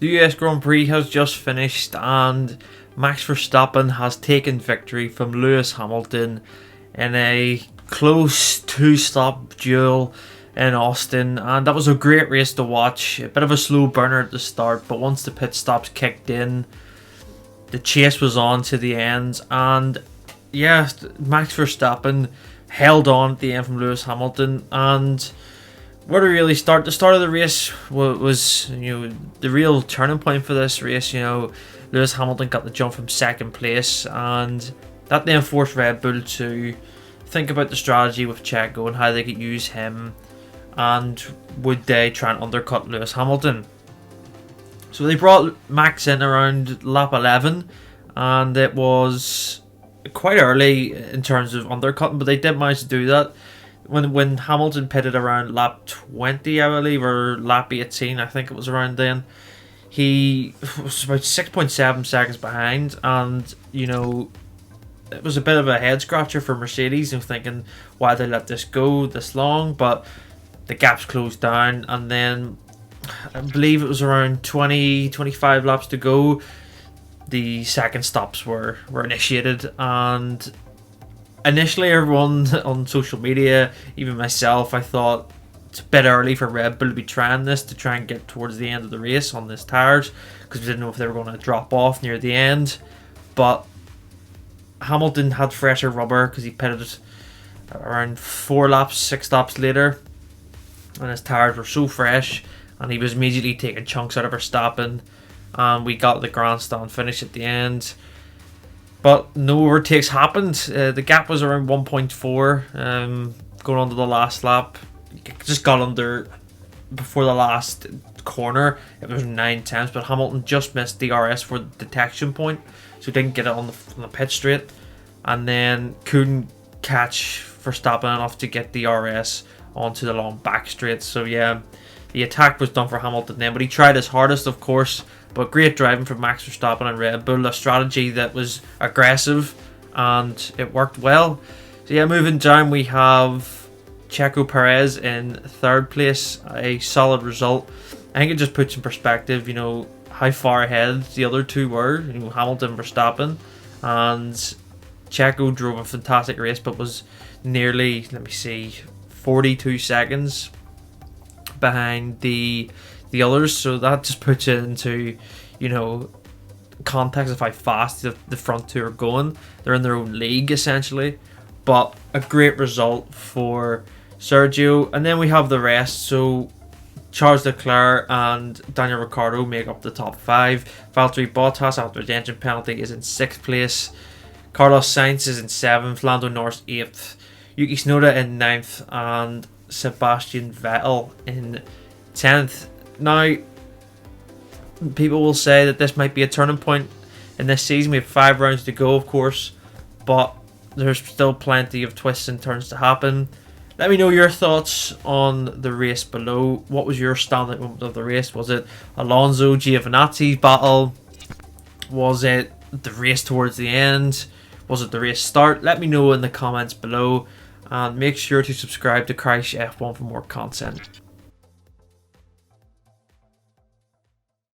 The US Grand Prix has just finished and Max Verstappen has taken victory from Lewis Hamilton in a close two-stop duel in Austin, and that was a great race to watch. A bit of a slow burner at the start, but once the pit stops kicked in, the chase was on to the end, and yeah, Max Verstappen held on at the end from Lewis Hamilton. And where to really start? The start of the race was the real turning point for this race. Lewis Hamilton got the jump from second place, and that then forced Red Bull to think about the strategy with Checo and how they could use him, and would they try and undercut Lewis Hamilton. So they brought Max in around lap 11, and it was quite early in terms of undercutting, but they did manage to do that. When Hamilton pitted around lap 20, I believe, or lap 18, I think it was around then, he was about 6.7 seconds behind, and it was a bit of a head scratcher for Mercedes, thinking why they let this go this long. But the gaps closed down, and then I believe it was around 25 laps to go, the second stops were initiated. And initially everyone on social media, even myself, I thought it's a bit early for Red Bull to be trying this, to try and get towards the end of the race on this tyres, because we didn't know if they were going to drop off near the end. But Hamilton had fresher rubber because he pitted around 6 laps later, and his tyres were so fresh, and he was immediately taking chunks out of Verstappen, and we got the grandstand finish at the end. But no overtakes happened. The gap was around 1.4 going on to the last lap. Just got under before the last corner. It was 9 tenths, but Hamilton just missed DRS for the detection point, so didn't get it on the pit straight, and then couldn't catch Verstappen enough to get DRS onto the long back straight. So yeah, the attack was done for Hamilton then, but he tried his hardest, of course. But great driving from Max Verstappen and Red Bull, a strategy that was aggressive, and it worked well. So yeah, moving down, we have Checo Perez in third place, a solid result. I think it just puts in perspective, how far ahead the other two were, Hamilton and Verstappen. And Checo drove a fantastic race, but was nearly, 42 seconds behind the others. So that just puts it into, context of how fast the front two are going. They're in their own league, essentially. But a great result for Sergio. And then we have the rest. So Charles Leclerc and Daniel Ricciardo make up the top 5. Valtteri Bottas, after the engine penalty, is in 6th place. Carlos Sainz is in 7th. Lando Norris 8th. Yuki Tsunoda in 9th. And Sebastian Vettel in 10th. Now, people will say that this might be a turning point in this season. We have 5 rounds to go, of course, but there's still plenty of twists and turns to happen. Let me know your thoughts on the race below. What was your standout moment of the race? Was it Alonso Giovinazzi's battle? Was it the race towards the end? Was it the race start? Let me know in the comments below, and make sure to subscribe to Crash F1 for more content.